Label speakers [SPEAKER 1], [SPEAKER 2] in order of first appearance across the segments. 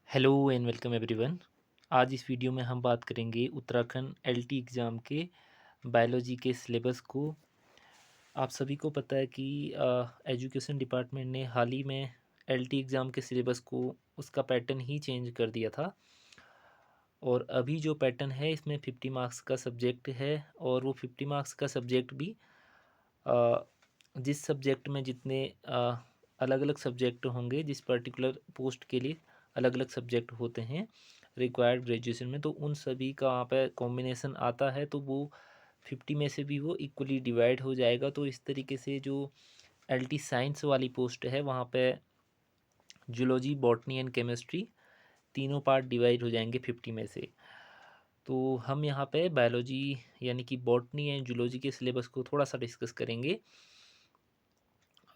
[SPEAKER 1] Hello and welcome everyone. आज इस video में हम बात करेंगे उत्तराखंड एलटी एग्ज़ाम के बायोलॉजी के सिलेबस को। आप सभी को पता है कि एजुकेशन डिपार्टमेंट ने हाल ही में एलटी एग्ज़ाम के सिलेबस को उसका पैटर्न ही चेंज कर दिया था। और अभी जो पैटर्न है इसमें 50 मार्क्स का सब्जेक्ट है और वो 50 मार्क्स का सब्जेक्ट भी अ, जिस सब्जेक्ट में जितने अलग अलग सब्जेक्ट होंगे, जिस पर्टिकुलर पोस्ट के लिए अलग अलग सब्जेक्ट होते हैं रिक्वायर्ड ग्रेजुएशन में, तो उन सभी का वहाँ पे कॉम्बिनेशन आता है, तो वो 50 में से भी वो इक्वली डिवाइड हो जाएगा। तो इस तरीके से जो एलटी साइंस वाली पोस्ट है वहाँ पे जूलॉजी, बॉटनी एंड केमिस्ट्री तीनों पार्ट डिवाइड हो जाएंगे 50 में से। तो हम यहाँ पे बायोलॉजी यानी कि बॉटनी एंड जूलॉजी के सिलेबस को थोड़ा सा डिस्कस करेंगे।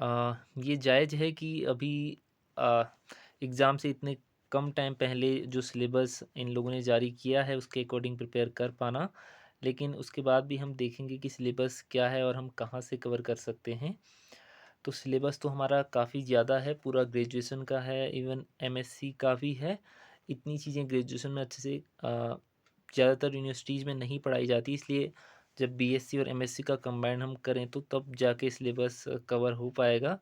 [SPEAKER 1] ये जायज़ है कि अभी एग्ज़ाम से इतने कम टाइम पहले जो सिलेबस इन लोगों ने जारी किया है उसके अकॉर्डिंग प्रिपेयर कर पाना, लेकिन उसके बाद भी हम देखेंगे कि सिलेबस क्या है और हम कहाँ से कवर कर सकते हैं। तो सिलेबस तो हमारा काफ़ी ज़्यादा है, पूरा ग्रेजुएशन का है, इवन एमएससी का भी है। इतनी चीज़ें ग्रेजुएशन में अच्छे से ज़्यादातर यूनिवर्सिटीज़ में नहीं पढ़ाई जाती, इसलिए जब बीएससी और एमएससी का कंबाइन हम करें तो तब जाके सिलेबस कवर हो पाएगा।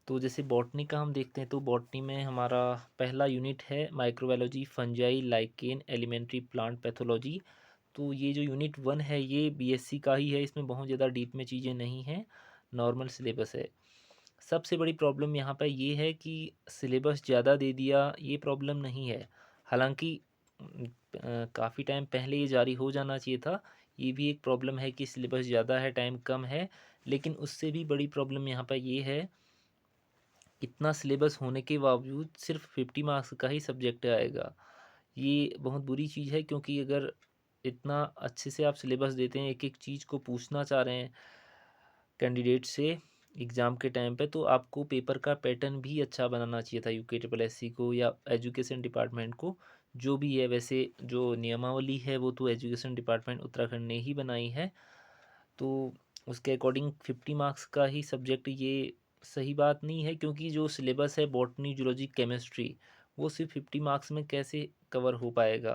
[SPEAKER 1] तो जैसे बॉटनी का हम देखते हैं तो बॉटनी में हमारा पहला यूनिट है microbiology, fungi, lichen, elementary plant pathology. तो ये जो यूनिट 1 है ये बीएससी का ही है, इसमें बहुत ज़्यादा डीप में चीज़ें नहीं हैं, नॉर्मल सिलेबस है। सबसे बड़ी प्रॉब्लम यहाँ पे ये है कि सिलेबस ज़्यादा दे दिया, ये प्रॉब्लम नहीं है। हालाँकि काफ़ी टाइम पहले ये जारी हो जाना चाहिए था। ये भी एक प्रॉब्लम है कि सिलेबस ज़्यादा है, टाइम कम है। लेकिन उससे भी बड़ी प्रॉब्लम यहाँ पे ये है, इतना सिलेबस होने के बावजूद सिर्फ 50 मार्क्स का ही सब्जेक्ट आएगा। ये बहुत बुरी चीज़ है, क्योंकि अगर इतना अच्छे से आप सिलेबस देते हैं, एक-एक चीज़ को पूछना चाह रहे हैं कैंडिडेट से एग्ज़ाम के टाइम पे, तो आपको पेपर का पैटर्न भी अच्छा बनाना चाहिए था यूके ट्रिपल एससी को या एजुकेशन डिपार्टमेंट को। जो भी है, वैसे जो नियमावली है वो तो एजुकेशन डिपार्टमेंट उत्तराखंड ने ही बनाई है, तो उसके अकॉर्डिंग 50 मार्क्स का ही सब्जेक्ट ये सही बात नहीं है। क्योंकि जो सिलेबस है बॉटनी, जूलॉजी, केमिस्ट्री, वो सिर्फ 50 मार्क्स में कैसे कवर हो पाएगा,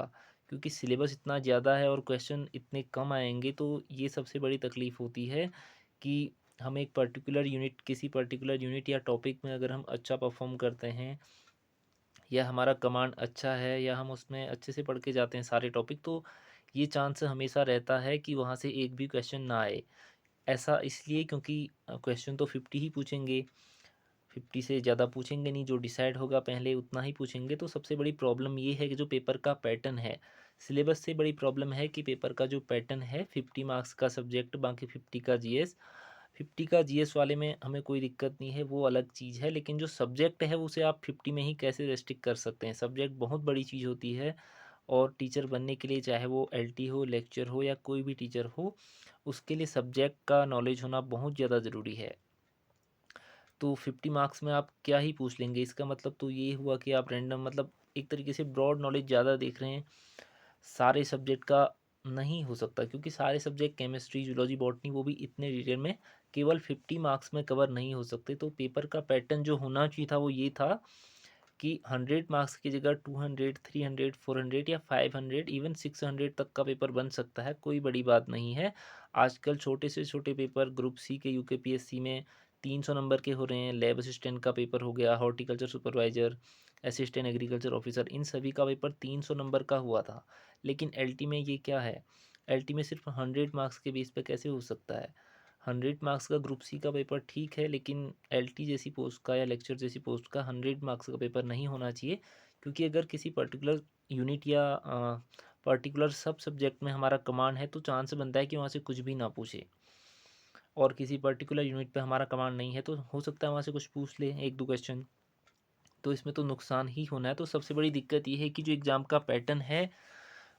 [SPEAKER 1] क्योंकि सिलेबस इतना ज़्यादा है और क्वेश्चन इतने कम आएंगे। तो ये सबसे बड़ी तकलीफ़ होती है कि हम एक पर्टिकुलर यूनिट, किसी पर्टिकुलर यूनिट या टॉपिक में अगर हम अच्छा परफॉर्म करते हैं या हमारा कमांड अच्छा है या हम उसमें अच्छे से पढ़ के जाते हैं सारे टॉपिक, तो ये चांस हमेशा रहता है कि वहाँ से एक भी क्वेश्चन ना आए। ऐसा इसलिए क्योंकि क्वेश्चन तो 50 ही पूछेंगे, 50 से ज़्यादा पूछेंगे नहीं, जो डिसाइड होगा पहले उतना ही पूछेंगे। तो सबसे बड़ी प्रॉब्लम ये है कि जो पेपर का पैटर्न है, सिलेबस से बड़ी प्रॉब्लम है कि पेपर का जो पैटर्न है, 50 मार्क्स का सब्जेक्ट, बाकी 50 का जीएस। 50 का जीएस वाले में हमें कोई दिक्कत नहीं है, वो अलग चीज़ है, लेकिन जो सब्जेक्ट है उसे आप 50 में ही कैसे रेस्ट्रिक्ट कर सकते हैं। सब्जेक्ट बहुत बड़ी चीज़ होती है, और टीचर बनने के लिए, चाहे वो एलटी हो, लेक्चर हो या कोई भी टीचर हो, उसके लिए सब्जेक्ट का नॉलेज होना बहुत ज़्यादा ज़रूरी है। तो 50 मार्क्स में आप क्या ही पूछ लेंगे, इसका मतलब तो ये हुआ कि आप रैंडम, मतलब एक तरीके से ब्रॉड नॉलेज ज़्यादा देख रहे हैं। सारे सब्जेक्ट का नहीं हो सकता, क्योंकि सारे सब्जेक्ट केमिस्ट्री, जूलॉजी, बॉटनी, वो भी इतने डिटेल में केवल 50 मार्क्स में कवर नहीं हो सकते। तो पेपर का पैटर्न जो होना चाहिए था वो ये था कि 100 मार्क्स की जगह 200, 300, 400 या 500, इवन 600 तक का पेपर बन सकता है, कोई बड़ी बात नहीं है। आजकल छोटे से छोटे पेपर ग्रुप सी के यूकेपीएससी में 300 नंबर के हो रहे हैं। लैब असिस्टेंट का पेपर हो गया, horticulture supervisor, assistant agriculture officer, इन सभी का पेपर 300 नंबर का हुआ था। लेकिन एलटी में ये क्या है, एलटी में सिर्फ 100 मार्क्स के बेस पे कैसे हो सकता है। 100 मार्क्स का ग्रुप सी का पेपर ठीक है, लेकिन एलटी जैसी पोस्ट का या लेक्चर जैसी पोस्ट का 100 मार्क्स का पेपर नहीं होना चाहिए। क्योंकि अगर किसी पर्टिकुलर यूनिट या पर्टिकुलर सब सब्जेक्ट में हमारा कमांड है, तो चांस बनता है कि वहाँ से कुछ भी ना पूछे। और किसी पर्टिकुलर यूनिट पे हमारा कमांड नहीं है, तो हो सकता है वहाँ से कुछ पूछ ले, एक दो क्वेश्चन, तो इसमें तो नुकसान ही होना है। तो सबसे बड़ी दिक्कत ये है कि जो एग्ज़ाम का पैटर्न है,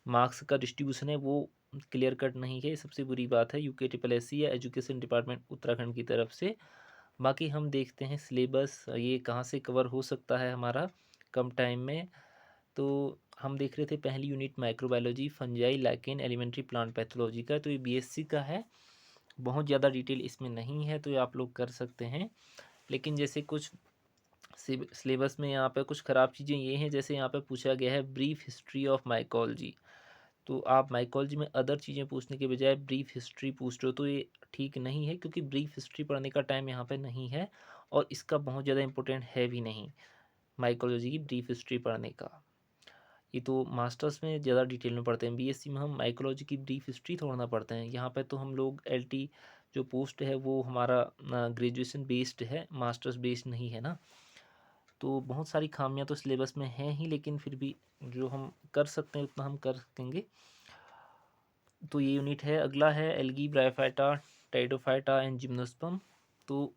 [SPEAKER 1] मार्क्स का डिस्ट्रीब्यूशन है, वो क्लियर कट नहीं है। ये सबसे बुरी बात है यूके ट्रिपल एससी या एजुकेशन डिपार्टमेंट उत्तराखंड की तरफ से। बाकी हम देखते हैं सिलेबस ये कहाँ से कवर हो सकता है हमारा कम टाइम में। तो हम देख रहे थे पहली unit microbiology, fungi, lichen, elementary plant pathology का, तो ये बीएससी का है। बहुत ज़्यादा डिटेल इसमें नहीं है, तो ये आप लोग कर सकते हैं। लेकिन जैसे कुछ सिलेबस में यहाँ पे कुछ ख़राब चीज़ें ये हैं, जैसे यहाँ पे पूछा गया है ब्रीफ हिस्ट्री ऑफ माइकोलॉजी। तो आप माइकोलॉजी में अदर चीज़ें पूछने के बजाय ब्रीफ हिस्ट्री पूछ रहे हो, तो ये ठीक नहीं है, क्योंकि ब्रीफ हिस्ट्री पढ़ने का टाइम यहाँ पे नहीं है और इसका बहुत ज़्यादा इंपॉर्टेंट है भी नहीं माइकोलॉजी की ब्रीफ हिस्ट्री पढ़ने का। ये तो मास्टर्स में ज़्यादा डिटेल में पढ़ते हैं, बीएससी में हम माइकोलॉजी की ब्रीफ हिस्ट्री थोड़ा ना पढ़ते हैं। यहाँ पे तो हम लोग एलटी जो पोस्ट है वो हमारा ग्रेजुएशन बेस्ड है, मास्टर्स बेस्ड नहीं है ना। तो बहुत सारी खामियां तो सिलेबस में हैं ही, लेकिन फिर भी जो हम कर सकते हैं उतना हम कर सकेंगे। तो ये यूनिट है। अगला है एल्गी, ब्रायोफाइटा, टाइडोफाइटा एंड जिम्नोस्पर्म। तो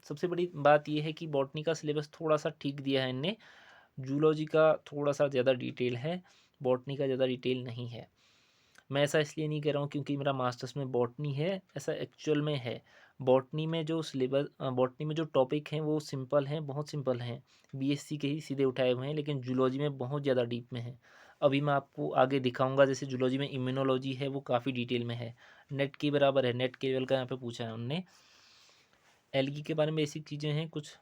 [SPEAKER 1] सबसे बड़ी बात ये है कि बॉटनी का सिलेबस थोड़ा सा ठीक दिया है इनने, जूलॉजी का थोड़ा सा ज़्यादा डिटेल है, बॉटनी का ज़्यादा डिटेल नहीं है। मैं ऐसा इसलिए नहीं कह रहा हूँ क्योंकि मेरा मास्टर्स में बॉटनी है, ऐसा एक्चुअल में है। बॉटनी में जो सिलेबस, बॉटनी में जो टॉपिक हैं वो सिंपल हैं, बहुत सिंपल हैं, बीएससी के ही सीधे उठाए हुए हैं, लेकिन जूलॉजी में बहुत ज़्यादा डीप में है। अभी मैं आपको आगे दिखाऊंगा, जैसे जूलॉजी में इम्यूनोलॉजी है वो काफ़ी डिटेल में है, नेट के बराबर है, नेट के लेवल का यहाँ पे पूछा है उनने। एल्गी के बारे में बेसिक चीज़ें हैं, कुछ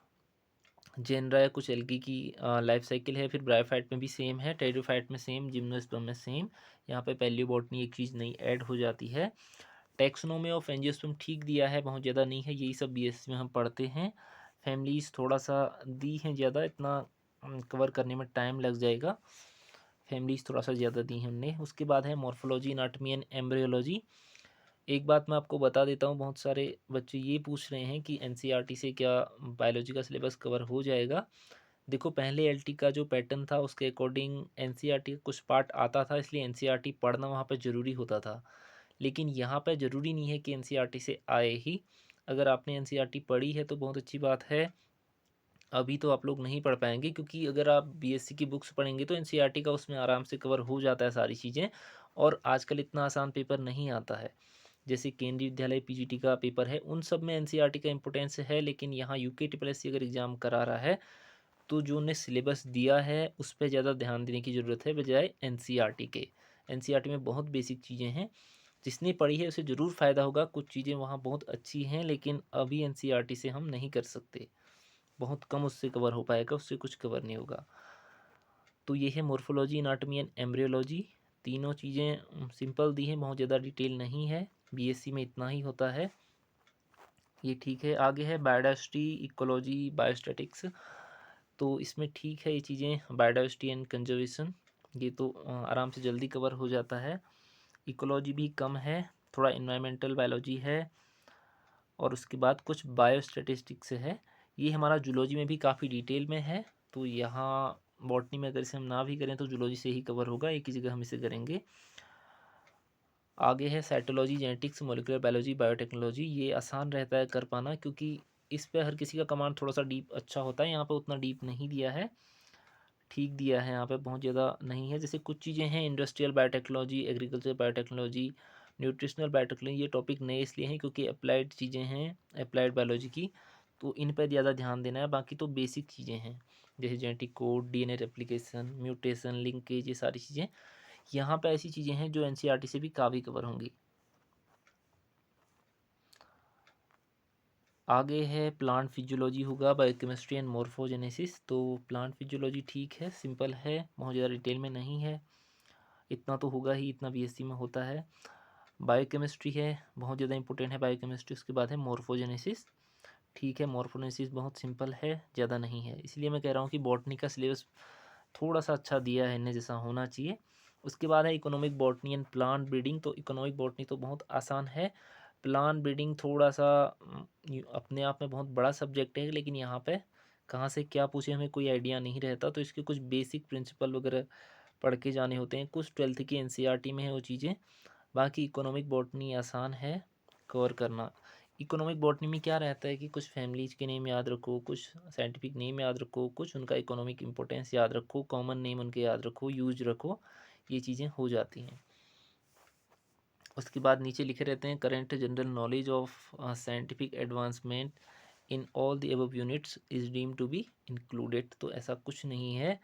[SPEAKER 1] जेनरा है, कुछ एल्गी की लाइफ साइकिल है, फिर ब्रायोफाइट में भी सेम है, टेरिडोफाइट में सेम, जिम्नोस्पर्म में सेम। यहाँ पे पैलियोबॉटनी एक चीज़ नई ऐड हो जाती है। टैक्सोनॉमी ऑफ एंजियोस्पर्म ठीक दिया है, बहुत ज़्यादा नहीं है, यही सब बीएससी में हम पढ़ते हैं। फैमिलीज थोड़ा सा दी हैं ज़्यादा, इतना कवर करने में टाइम लग जाएगा, फैमिलीज थोड़ा सा ज़्यादा दी हैं उनने। उसके बाद है मॉर्फोलॉजी, एनाटॉमी एंड एम्ब्रियोलॉजी। एक बात मैं आपको बता देता हूँ, बहुत सारे बच्चे ये पूछ रहे हैं कि एनसीईआरटी से क्या बायोलॉजी का सिलेबस कवर हो जाएगा। देखो, पहले एलटी का जो पैटर्न था उसके अकॉर्डिंग एनसीईआरटी का कुछ पार्ट आता था, इसलिए एनसीईआरटी पढ़ना वहाँ पे ज़रूरी होता था। लेकिन यहाँ पे ज़रूरी नहीं है कि एनसीईआरटी से आए ही। अगर आपने एनसीईआरटी पढ़ी है तो बहुत अच्छी बात है, अभी तो आप लोग नहीं पढ़ पाएंगे, क्योंकि अगर आप बीएससी की बुक्स पढ़ेंगे तो एनसीईआरटी का उसमें आराम से कवर हो जाता है सारी चीज़ें, और आजकल इतना आसान पेपर नहीं आता है। जैसे केंद्रीय विद्यालय पीजीटी का पेपर है, उन सब में एनसीईआरटी का इंपॉर्टेंस है, लेकिन यहाँ यूके ट्रिपल एस सी अगर एग्ज़ाम करा रहा है तो जो उन्हें सिलेबस दिया है उस पर ज़्यादा ध्यान देने की ज़रूरत है, बजाय एनसीईआरटी के। एनसीईआरटी में बहुत बेसिक चीज़ें हैं, जिसने पढ़ी है उसे ज़रूर फ़ायदा होगा, कुछ चीज़ें वहाँ बहुत अच्छी हैं, लेकिन अभी एनसीईआरटी से हम नहीं कर सकते, बहुत कम उससे कवर हो पाएगा, उससे कुछ कवर नहीं होगा। तो ये है मोर्फोलॉजी, एनाटॉमी एंड एम्ब्रियोलॉजी। तीनों चीज़ें सिंपल दी हैं, बहुत ज़्यादा डिटेल नहीं है, बीएससी में इतना ही होता है, ये ठीक है। आगे है बायोडाइवर्सिटी, इकोलॉजी, बायोस्टैटिक्स। तो इसमें ठीक है ये चीज़ें, बायोडाइवर्सिटी एंड कंजर्वेशन, ये तो आराम से जल्दी कवर हो जाता है। इकोलॉजी भी कम है, थोड़ा इन्वायरमेंटल बायोलॉजी है, और उसके बाद कुछ बायोस्टैटिस्टिक्स है। ये हमारा जूलॉजी में भी काफ़ी डिटेल में है, तो यहाँ बॉटनी में अगर इसे हम ना भी करें तो जूलॉजी से ही कवर होगा, एक ही जगह हम इसे करेंगे। आगे है cytology, genetics, molecular biology, biotechnology. ये आसान रहता है कर पाना, क्योंकि इस पे हर किसी का कमांड थोड़ा सा डीप अच्छा होता है, यहाँ पे उतना डीप नहीं दिया है, ठीक दिया है, यहाँ पे बहुत ज़्यादा नहीं है। जैसे कुछ चीज़ें हैं, industrial biotechnology, agriculture biotechnology, nutritional biotechnology, ये टॉपिक नए इसलिए हैं क्योंकि अप्लाइड चीज़ें हैं, अप्लाइड बायोलॉजी की, तो इन पर ज़्यादा ध्यान देना है। बाकी तो बेसिक चीज़ें हैं, जैसे genetic code, DNA replication, mutation, linkage, ये सारी चीज़ें यहाँ पे ऐसी चीज़ें हैं जो एनसीईआरटी से भी काफ़ी कवर होंगी। आगे है प्लांट फिजियोलॉजी होगा, बायोकेमिस्ट्री एंड मॉर्फोजेनेसिस। तो प्लांट फिजियोलॉजी ठीक है, सिंपल है, बहुत ज़्यादा डिटेल में नहीं है, इतना तो होगा ही, इतना बीएससी में होता है। बायोकेमिस्ट्री है, बहुत ज़्यादा इंपॉर्टेंट है बायोकेमिस्ट्री। उसके बाद है मॉर्फोजेनेसिस, ठीक है, मॉर्फोजेनेसिस बहुत सिंपल है, ज़्यादा नहीं है, इसलिए मैं कह रहा हूँ कि बॉटनी का सिलेबस थोड़ा सा अच्छा दिया है इन्हें, जैसा होना चाहिए। उसके बाद है economic botany and plant breeding. तो इकोनॉमिक बॉटनी तो बहुत आसान है, प्लांट ब्रीडिंग थोड़ा सा अपने आप में बहुत बड़ा सब्जेक्ट है, लेकिन यहाँ पे कहाँ से क्या पूछे हमें कोई आइडिया नहीं रहता, तो इसके कुछ बेसिक प्रिंसिपल वगैरह पढ़ के जाने होते हैं, कुछ ट्वेल्थ की एनसीईआरटी में है वो चीज़ें। बाकी इकोनॉमिक बॉटनी आसान है कवर करना। इकोनॉमिक बॉटनी में क्या रहता है कि कुछ फैमिलीज के नेम याद रखो, कुछ साइंटिफिक नेम याद रखो, कुछ उनका इकोनॉमिक इंपॉर्टेंस याद रखो, कॉमन नेम उनके याद रखो, यूज रखो, ये चीज़ें हो जाती हैं। उसके बाद नीचे लिखे रहते हैं current general knowledge of scientific advancement in all the above units is deem to be included. तो ऐसा कुछ नहीं है,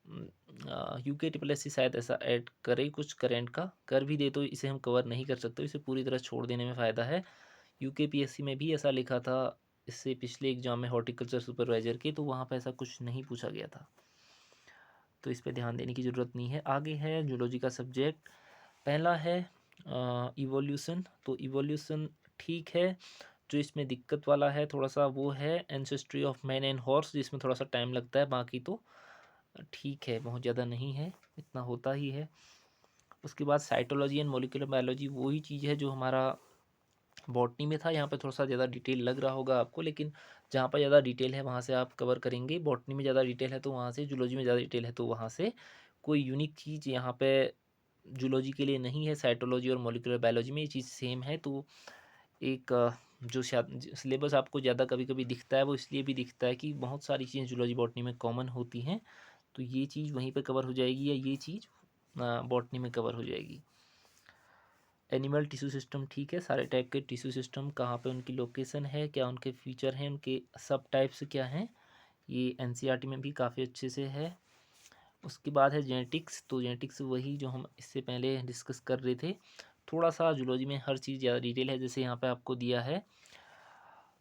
[SPEAKER 1] यूके ट्रिपल एस सी शायद ऐसा ऐड करे कुछ करेंट का, कर भी दे तो इसे हम कवर नहीं कर सकते, इसे पूरी तरह छोड़ देने में फ़ायदा है। यूके पीएससी में भी ऐसा लिखा था, इससे पिछले एग्ज़ाम में हॉर्टिकल्चर सुपरवाइज़र के, तो वहाँ पे ऐसा कुछ नहीं पूछा गया था। तो इस पे ध्यान देने की ज़रूरत नहीं है। आगे है जूलॉजी का सब्जेक्ट। पहला है इवोल्यूशन। तो इवोल्यूशन ठीक है। जो इसमें दिक्कत वाला है थोड़ा-सा वो है ancestry of man and horse, जिसमें थोड़ा-सा टाइम लगता है, बाकी तो ठीक है, बहुत ज़्यादा नहीं है, इतना होता ही है। उसके बाद साइटोलॉजी एंड मॉलिक्यूलर बायोलॉजी वही चीज़ है जो हमारा बॉटनी में था। यहाँ पे थोड़ा-सा ज़्यादा डिटेल लग रहा होगा आपको, लेकिन जहाँ पर ज़्यादा डिटेल है वहाँ से आप कवर करेंगे। बॉटनी में ज़्यादा डिटेल है तो वहाँ से, जूलॉजी में ज़्यादा डिटेल है तो वहाँ से। कोई यूनिक चीज़ यहाँ पे जूलॉजी के लिए नहीं है। साइटोलॉजी और मॉलिक्यूलर बायोलॉजी में ये चीज़ सेम है। तो एक जो शायद सिलेबस आपको ज़्यादा कभी-कभी दिखता है, वो इसलिए भी दिखता है कि बहुत सारी चीज़ें जूलॉजी बॉटनी में कॉमन होती हैं। तो ये चीज़ वहीं पे कवर हो जाएगी, या ये चीज़ बॉटनी में कवर हो जाएगी। एनिमल टिश्यू सिस्टम ठीक है, सारे टाइप के टिश्यू सिस्टम कहाँ पे उनकी लोकेशन है, क्या उनके फीचर हैं, उनके सब टाइप्स क्या हैं, ये एनसीईआरटी में भी काफ़ी अच्छे से है। उसके बाद है जेनेटिक्स। तो जेनेटिक्स वही जो हम इससे पहले डिस्कस कर रहे थे। थोड़ा सा जूलॉजी में हर चीज़ ज़्यादा डिटेल है, जैसे यहाँ पे आपको दिया है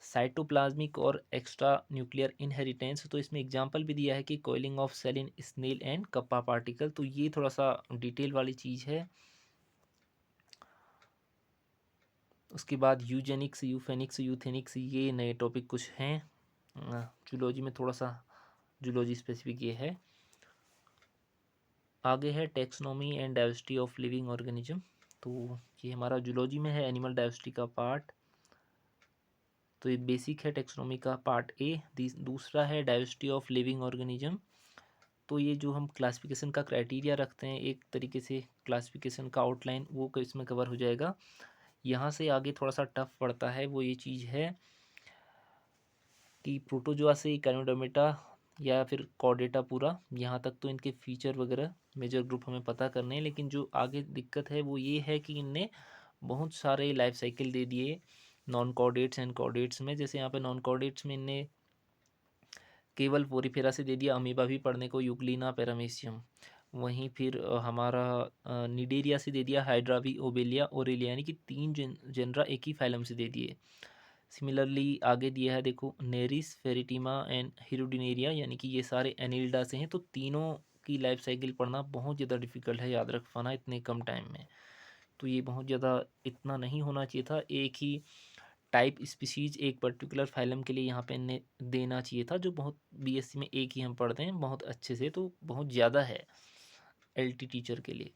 [SPEAKER 1] साइटोप्लाज्मिक और एक्स्ट्रा न्यूक्लियर इनहेरिटेंस। तो इसमें एग्जांपल भी दिया है कि coiling of cell in snail and kappa particle. तो ये थोड़ा सा डिटेल वाली चीज़ है। उसके बाद यूजेनिक्स, यूफेनिक्स, यूथेनिक्स, ये नए टॉपिक कुछ हैं जूलॉजी में, थोड़ा सा जूलॉजी स्पेसिफिक ये है। आगे है taxonomy and diversity of living organism. तो ये हमारा जूलॉजी में है, एनिमल डाइवर्सिटी का पार्ट। तो ये बेसिक है टेक्सोनोमी का पार्ट ए। दूसरा है डाइवर्सिटी ऑफ लिविंग ऑर्गेनिज्म। तो ये जो हम क्लासिफिकेशन का क्राइटेरिया रखते हैं, एक तरीके से क्लासिफिकेशन का आउटलाइन, वो इसमें कवर हो जाएगा। यहाँ से आगे थोड़ा सा टफ पड़ता है, वो ये चीज़ है कि प्रोटोजोआ से कैनोडर्मेटा या फिर कॉर्डेटा पूरा, यहाँ तक तो इनके फीचर वगैरह मेजर ग्रुप हमें पता करने हैं। लेकिन जो आगे दिक्कत है वो ये है कि इनने बहुत सारे लाइफ साइकिल दे दिए नॉन कॉर्डेट्स एंड कॉर्डेट्स में। जैसे यहाँ पे नॉन कॉर्डेट्स में इनने केवल पोरीफेरा से दे दिया, अमीबा भी पढ़ने को, यूग्लिना पैरामीशियम। वहीं फिर हमारा निडेरिया से दे दिया हाइड्रावी, ओबेलिया, ओरेलिया, यानी कि तीन जेनरा एक ही फाइलम से दे दिए। सिमिलरली आगे दिया है देखो नेरिस, फेरिटिमा एंड हिरुडिनेरिया, यानी कि ये सारे एनिल्डा से हैं। तो तीनों की लाइफ साइकिल पढ़ना बहुत ज़्यादा डिफिकल्ट है याद रख पाना इतने कम टाइम में। तो ये बहुत ज़्यादा इतना नहीं होना चाहिए था। एक ही टाइप स्पीशीज एक पर्टिकुलर फाइलम के लिए यहाँ पे इन्हें देना चाहिए था, जो बहुत बीएससी में एक ही हम पढ़ते हैं बहुत अच्छे से, तो बहुत ज़्यादा है एलटी टीचर के लिए।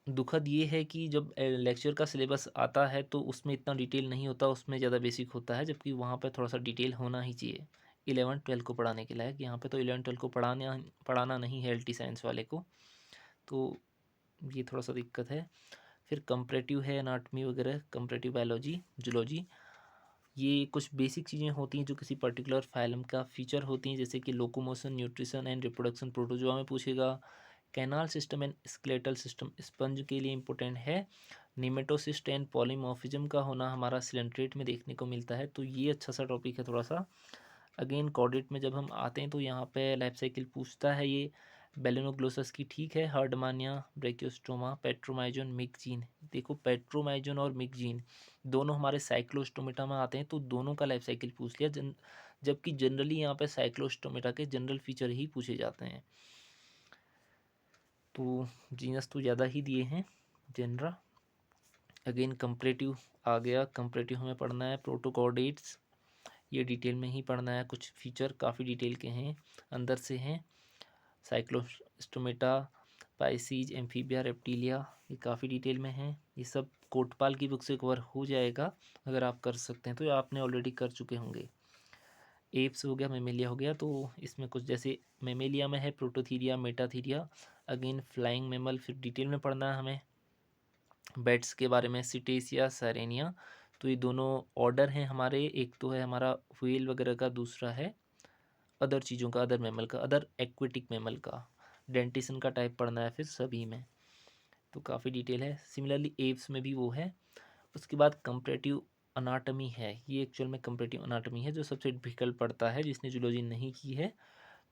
[SPEAKER 1] दुखद ये है कि जब लेक्चर का सिलेबस आता है तो उसमें इतना डिटेल नहीं होता, उसमें ज़्यादा बेसिक होता है, जबकि वहाँ पे थोड़ा सा डिटेल होना ही चाहिए 11-12 को पढ़ाने के लायक। यहाँ पे तो 11-12 को पढ़ाना नहीं है एलटी साइंस वाले को, तो ये थोड़ा सा दिक्कत है। फिर कंपरेटिव है एनाटमी वगैरह, कंपरेटिव बायोलॉजी, जूलॉजी, ये कुछ बेसिक चीज़ें होती हैं जो किसी पर्टिकुलर फाइलम का फीचर होती हैं, जैसे कि locomotion, nutrition and reproduction protozoa में पूछेगा। Canal system and skeletal system sponge के लिए इंपॉर्टेंट है। निमेटोसिस्ट एंड पॉलीमॉर्फिज्म का होना हमारा सिलेंट्रेट में देखने को मिलता है। तो ये अच्छा सा टॉपिक है थोड़ा सा। अगेन कॉर्डेट में जब हम आते हैं तो यहाँ पे लाइफ साइकिल पूछता है ये बेलेनोग्लोसस की, ठीक है, हर्डमानिया, ब्रेकियोस्टोमा, पेट्रोमाइजोन, मिक्जीन। देखो पेट्रोमाइजोन और मिक्जीन दोनों हमारे साइक्लोस्टोमेटा में आते हैं, तो दोनों का लाइफ साइकिल पूछ लिया। जबकि जनरली यहाँ पे साइक्लोस्टोमेटा के जनरल फीचर ही पूछे जाते हैं। तो जीनस तो ज़्यादा ही दिए हैं जनरा। अगेन कंपरेटिव आ गया, कंपरेटिव हमें पढ़ना है प्रोटोकॉर्डेट्स, ये डिटेल में ही पढ़ना है। कुछ फीचर काफ़ी डिटेल के हैं, अंदर से हैं। साइक्लोस्टोमेटा, पाइसीज, एम्फीबिया, रेप्टिलिया, ये काफ़ी डिटेल में हैं। ये सब कोटपाल की बुक से कवर हो जाएगा अगर आप कर सकते हैं, तो आपने ऑलरेडी कर चुके होंगे। एप्स हो गया, मेमेलिया हो गया। तो इसमें कुछ जैसे मेमेलिया में है Prototheria, Metatheria, again flying mammal, फिर डिटेल में पढ़ना है हमें। बैट्स के बारे में सिटेसिया, सैरेनिया। तो ये दोनों ऑर्डर हैं हमारे, एक तो है हमारा व्हेल वगैरह का, दूसरा है अदर चीज़ों का, अदर मैमल का, अदर एक्वेटिक मैमल का। डेंटिसन का टाइप पढ़ना है फिर सभी में, तो काफ़ी डिटेल है। सिमिलरली एप्स में भी वो है। उसके बाद कंपैरेटिव अनाटमी है, ये एक्चुअल में कंपैरेटिव अनाटमी है जो सबसे डिफिकल्ट पड़ता है जिसने जूलॉजी नहीं की है।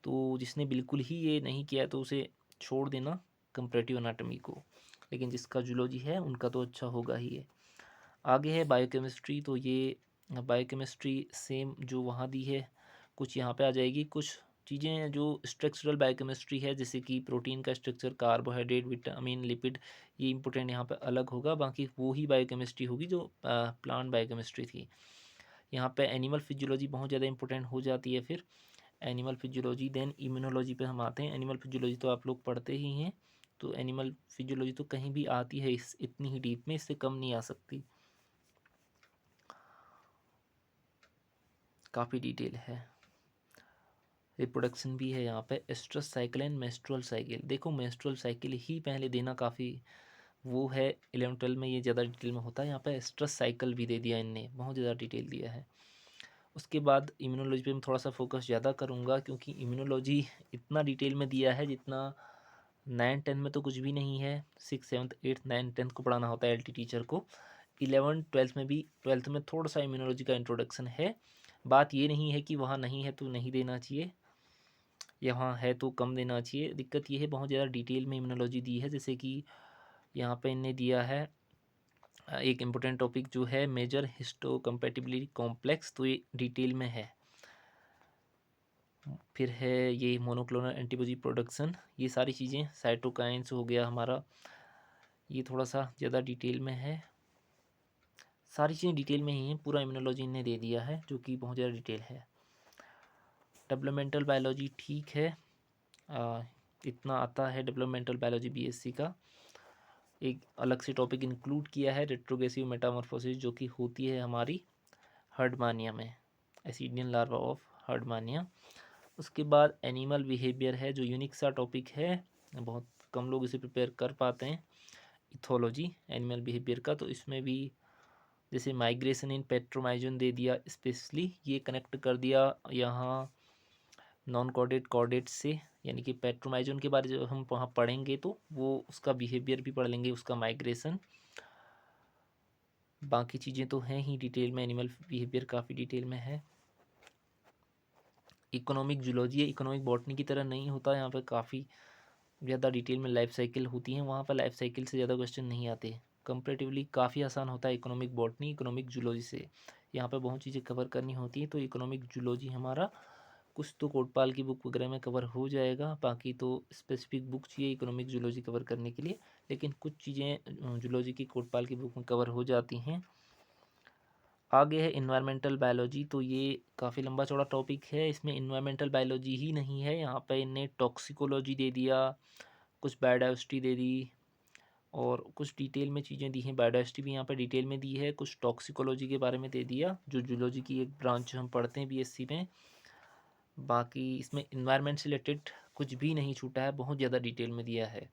[SPEAKER 1] तो जिसने बिल्कुल ही ये नहीं किया है तो उसे छोड़ देना कंपैरेटिव अनाटमी को, लेकिन जिसका जूलॉजी है उनका तो अच्छा होगा ही है। आगे है बायोकेमिस्ट्री, तो ये बायोकेमिस्ट्री सेम जो वहाँ दी है कुछ यहाँ पे आ जाएगी। कुछ चीज़ें हैं जो स्ट्रक्चरल बायोकेमिस्ट्री है, जैसे कि प्रोटीन का स्ट्रक्चर, कार्बोहाइड्रेट, विटामिन, लिपिड, ये इंपॉर्टेंट यहाँ पे अलग होगा। बाकी वो ही बायोकेमिस्ट्री होगी जो प्लांट बायोकेमिस्ट्री थी। यहाँ पे एनिमल फिजियोलॉजी बहुत ज़्यादा इंपॉर्टेंट हो जाती है। फिर एनिमल फिजियोलॉजी, देन इम्यूनोलॉजी पे हम आते हैं। एनिमल फिजियोलॉजी तो आप लोग पढ़ते ही हैं, तो एनिमल फिजियोलॉजी तो कहीं भी आती है इस इतनी ही डीप में, इससे कम नहीं आ सकती, काफ़ी डिटेल है। रिप्रोडक्शन भी है यहाँ पे, oestrus cycle and menstrual cycle. देखो मेंस्ट्रुअल साइकिल ही पहले देना काफ़ी वो है, 11 12 में ये ज़्यादा डिटेल में होता है। यहाँ पे एस्ट्रस साइकिल भी दे दिया इनने, बहुत ज़्यादा डिटेल दिया है। उसके बाद इम्यूनोलॉजी पे मैं थोड़ा सा फोकस ज़्यादा करूँगा, क्योंकि इम्यूनोलॉजी इतना डिटेल में दिया है जितना 9 10 में तो कुछ भी नहीं है। 6 7 8 9 10 को पढ़ाना होता है एल टी टीचर को। 11 12 में भी, 12th में थोड़ा सा इम्यूनोलॉजी का इंट्रोडक्शन है। बात ये नहीं है कि वहाँ नहीं है तो नहीं देना चाहिए, यहाँ है तो कम देना चाहिए। दिक्कत ये है बहुत ज़्यादा डिटेल में इम्यूनोलॉजी दी है, जैसे कि यहाँ पे इनने दिया है एक इम्पोर्टेंट टॉपिक जो है मेजर हिस्टो कंपेटिबिलिटी कॉम्प्लेक्स, तो ये डिटेल में है। फिर है ये मोनोक्लोनल एंटीबॉडी प्रोडक्शन, ये सारी चीज़ें, साइटोकाइंस हो गया हमारा, ये थोड़ा सा ज़्यादा डिटेल में है। सारी चीज़ें डिटेल में ही हैं, पूरा इम्यूनोलॉजी ने दे दिया है जो कि बहुत ज़्यादा डिटेल है। डेवलपमेंटल बायोलॉजी ठीक है, आ, इतना आता है डेवलपमेंटल बायोलॉजी बीएससी का। एक अलग से टॉपिक इंक्लूड किया है रेट्रोग्रेसिव मेटामॉर्फोसिस, जो कि होती है हमारी हर्डमानिया में, एसिडियन लार्वा ऑफ हर्डमानिया। उसके बाद एनिमल बिहेवियर है जो यूनिक सा टॉपिक है, बहुत कम लोग इसे प्रिपेयर कर पाते हैं। इथोलॉजी एनिमल बिहेवियर का, तो इसमें भी जैसे माइग्रेशन इन पेट्रोमाइजन दे दिया, स्पेशली ये कनेक्ट कर दिया यहाँ नॉन कॉर्डेट कॉर्डेट से, यानी कि पेट्रोमाइजन के बारे में जब हम वहाँ पढ़ेंगे तो वो उसका बिहेवियर भी पढ़ लेंगे, उसका माइग्रेशन। बाकी चीज़ें तो हैं ही डिटेल में, एनिमल बिहेवियर काफ़ी डिटेल में है। इकोनॉमिक जूलॉजी है, इकोनॉमिक बॉटनी की तरह नहीं होता, यहाँ पर काफ़ी ज़्यादा डिटेल में लाइफ साइकिल होती हैं, वहाँ पर लाइफ साइकिल से ज़्यादा क्वेश्चन नहीं आते। कंपेरेटिवली काफ़ी आसान होता है इकोनॉमिक बॉटनी इकोनॉमिक जूलॉजी से, यहाँ पे बहुत चीज़ें कवर करनी होती हैं। तो इकोनॉमिक जूलॉजी हमारा कुछ तो कोटपाल की बुक वगैरह में कवर हो जाएगा, बाकी तो स्पेसिफिक बुक चाहिए इकोनॉमिक जूलॉजी कवर करने के लिए, लेकिन कुछ चीज़ें जूलॉजी की कोटपाल की बुक में कवर हो जाती हैं। आगे है इन्वायरमेंटल बायोलॉजी, तो ये काफ़ी लंबा चौड़ा टॉपिक है, इसमें इन्वायरमेंटल बायोलॉजी ही नहीं है, यहाँ पे इन्हें टॉक्सिकोलॉजी दे दिया, कुछ बायोडाइवर्सिटी दे दी, और कुछ डिटेल में चीज़ें दी हैं। बायोडाइवर्सिटी भी यहाँ पर डिटेल में दी है, कुछ टॉक्सिकोलॉजी के बारे में दे दिया जो जूलॉजी की एक ब्रांच हम पढ़ते हैं बीएससी में। बाकी इसमें इन्वायरमेंट से रिलेटेड कुछ भी नहीं छूटा है, बहुत ज़्यादा डिटेल में दिया है,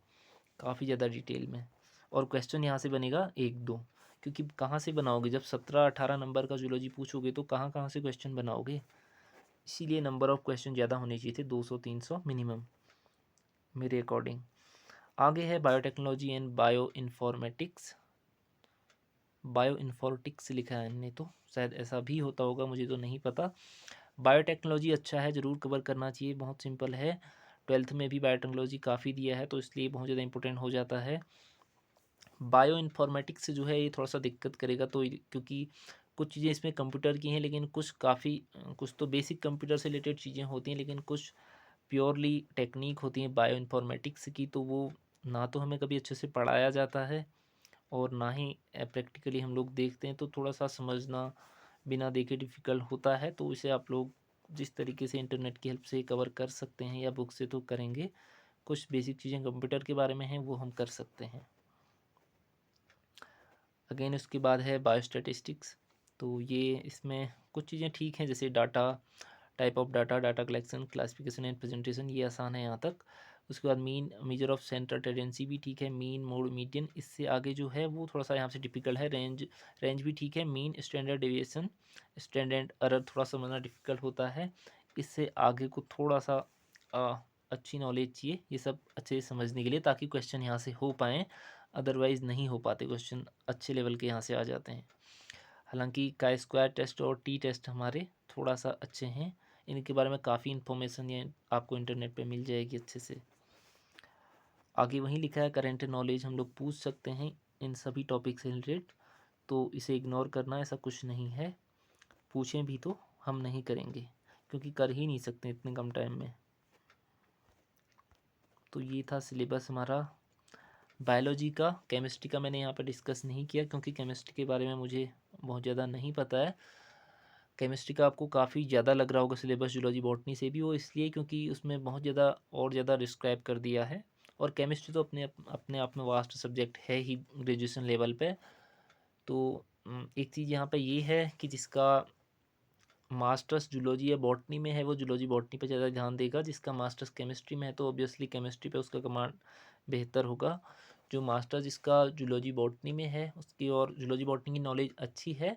[SPEAKER 1] काफ़ी ज़्यादा डिटेल में। और क्वेश्चन यहाँ से बनेगा 1 2, क्योंकि कहाँ से बनाओगे जब 17 18 नंबर का जूलॉजी पूछोगे तो कहाँ कहाँ से क्वेश्चन बनाओगे, इसीलिए नंबर ऑफ क्वेश्चन ज़्यादा होने चाहिए थे, 200 300 मिनिमम मेरे अकॉर्डिंग। आगे है biotechnology and bio informatics, bio informatics लिखा है इनने, तो शायद ऐसा भी होता होगा, मुझे तो नहीं पता। बायोटेक्नोलॉजी अच्छा है, ज़रूर कवर करना चाहिए, बहुत सिंपल है। 12th में भी बायोटेक्नोलॉजी काफ़ी दिया है, तो इसलिए बहुत ज़्यादा इंपॉर्टेंट हो जाता है। बायो इन्फॉर्मेटिक्स जो है ये थोड़ा सा दिक्कत करेगा, तो क्योंकि कुछ चीज़ें इसमें कंप्यूटर की हैं, लेकिन कुछ काफ़ी कुछ तो बेसिक कंप्यूटर से रिलेटेड चीज़ें होती हैं, लेकिन कुछ प्योरली टेक्निक होती हैं बायो इन्फॉर्मेटिक्स की, तो वो ना तो हमें कभी अच्छे से पढ़ाया जाता है और ना ही प्रैक्टिकली हम लोग देखते हैं, तो थोड़ा सा समझना बिना देखे डिफ़िकल्ट होता है। तो इसे आप लोग जिस तरीके से इंटरनेट की हेल्प से कवर कर सकते हैं या बुक से तो करेंगे, कुछ बेसिक चीज़ें कंप्यूटर के बारे में हैं वो हम कर सकते हैं। अगेन उसके बाद है बायोस्टैटिस्टिक्स, तो ये इसमें कुछ चीज़ें ठीक हैं, जैसे data, type of data, data collection, classification and presentation, ये आसान है यहाँ तक। उसके बाद mean, measure of centre tendency भी ठीक है, मीन मोड मीडियन, इससे आगे जो है वो थोड़ा सा यहाँ से टिपिकल है। रेंज, रेंज भी ठीक है। Mean, standard deviation, standard error थोड़ा समझना डिफिकल्ट होता है, इससे आगे को थोड़ा सा अच्छी नॉलेज चाहिए ये सब अच्छे से समझने के लिए, ताकि क्वेश्चन यहाँ से हो पाएँ, अदरवाइज़ नहीं हो पाते क्वेश्चन, अच्छे लेवल के यहाँ से आ जाते हैं। हालांकि का स्क्वायर टेस्ट और टी टेस्ट हमारे थोड़ा सा अच्छे हैं, इनके बारे में काफ़ी इन्फॉर्मेशन ये आपको इंटरनेट पे मिल जाएगी अच्छे से। आगे वहीं लिखा है करेंट नॉलेज हम लोग पूछ सकते हैं इन सभी टॉपिक से रिलेटेड, तो इसे इग्नोर करना ऐसा कुछ नहीं है। पूछें भी तो हम नहीं करेंगे, क्योंकि कर ही नहीं सकते इतने कम टाइम में। तो ये था सिलेबस हमारा बायोलॉजी का। केमिस्ट्री का मैंने यहाँ पर डिस्कस नहीं किया, क्योंकि केमिस्ट्री के बारे में मुझे बहुत ज़्यादा नहीं पता है। केमिस्ट्री का आपको काफ़ी ज़्यादा लग रहा होगा सिलेबस जूलॉजी बॉटनी से भी, वो इसलिए क्योंकि उसमें बहुत ज़्यादा और ज़्यादा डिस्क्राइब कर दिया है। और केमिस्ट्री तो अपने आप में वास्ट सब्जेक्ट है ही ग्रेजुएशन लेवल पे। तो एक चीज़ यहाँ पे ये है कि जिसका मास्टर्स जूलॉजी या बॉटनी में है वो जूलॉजी बॉटनी पे ज़्यादा ध्यान देगा, जिसका मास्टर्स केमिस्ट्री में है तो ऑब्वियसली केमिस्ट्री पे उसका कमांड बेहतर होगा। जो मास्टर जिसका जूलॉजी बॉटनी में है उसकी और जूलॉजी बॉटनी की नॉलेज अच्छी है,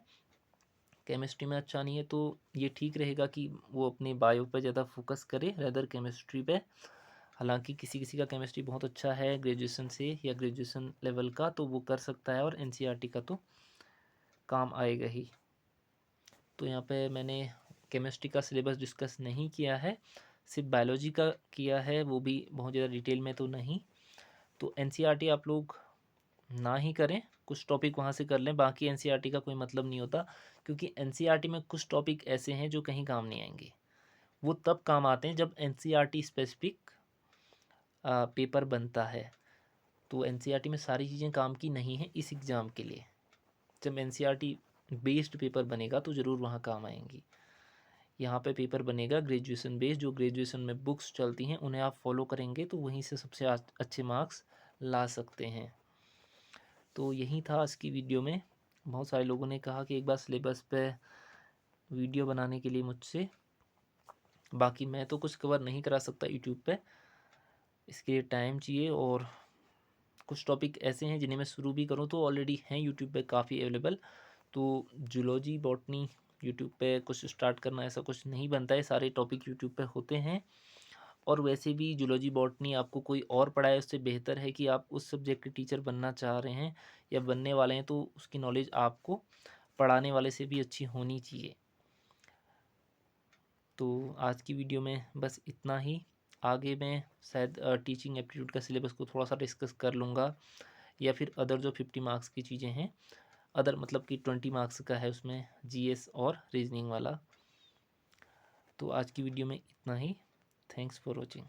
[SPEAKER 1] केमिस्ट्री में अच्छा नहीं है, तो ये ठीक रहेगा कि वो अपने बायो पे ज़्यादा फोकस करे रेदर केमिस्ट्री पे। हालांकि किसी किसी का केमिस्ट्री बहुत अच्छा है ग्रेजुएशन से या ग्रेजुएशन लेवल का, तो वो कर सकता है और एनसीईआरटी का तो काम आएगा ही। तो यहाँ पे मैंने केमिस्ट्री का सिलेबस डिस्कस नहीं किया है, सिर्फ बायोलॉजी का किया है, वो भी बहुत ज़्यादा डिटेल में तो नहीं। तो एनसीईआरटी आप लोग ना ही करें, कुछ टॉपिक वहाँ से कर लें, बाकी एनसीईआरटी का कोई मतलब नहीं होता, क्योंकि एनसीईआरटी में कुछ टॉपिक ऐसे हैं जो कहीं काम नहीं आएंगे। वो तब काम आते हैं जब एनसीईआरटी स्पेसिफिक पेपर बनता है। तो एनसीईआरटी में सारी चीज़ें काम की नहीं हैं इस एग्ज़ाम के लिए। जब एनसीईआरटी बेस्ड पेपर बनेगा तो ज़रूर वहाँ काम आएंगी। यहाँ पे पेपर बनेगा ग्रेजुएशन बेस्ड, जो ग्रेजुएशन में बुक्स चलती हैं उन्हें आप फॉलो करेंगे तो वहीं से सबसे अच्छे मार्क्स ला सकते हैं। तो यही था आज की वीडियो में। बहुत सारे लोगों ने कहा कि एक बार सिलेबस पे वीडियो बनाने के लिए मुझसे, बाकी मैं तो कुछ कवर नहीं करा सकता यूट्यूब पे, इसके लिए टाइम चाहिए। और कुछ टॉपिक ऐसे हैं जिन्हें मैं शुरू भी करूँ तो ऑलरेडी हैं यूट्यूब पे काफ़ी अवेलेबल। तो जूलॉजी बॉटनी यूट्यूब पे कुछ स्टार्ट करना ऐसा कुछ नहीं बनता है, सारे टॉपिक यूट्यूब पे होते हैं। और वैसे भी जूलॉजी बॉटनी आपको कोई और पढ़ाए उससे बेहतर है कि आप उस सब्जेक्ट के टीचर बनना चाह रहे हैं या बनने वाले हैं, तो उसकी नॉलेज आपको पढ़ाने वाले से भी अच्छी होनी चाहिए। तो आज की वीडियो में बस इतना ही। आगे मैं शायद टीचिंग एप्टीट्यूड का सिलेबस को थोड़ा सा डिस्कस कर लूँगा, या फिर अदर जो 50 मार्क्स की चीज़ें हैं, अदर मतलब कि 20 मार्क्स का है उसमें जीएस और रीजनिंग वाला। तो आज की वीडियो में इतना ही। Thanks for watching.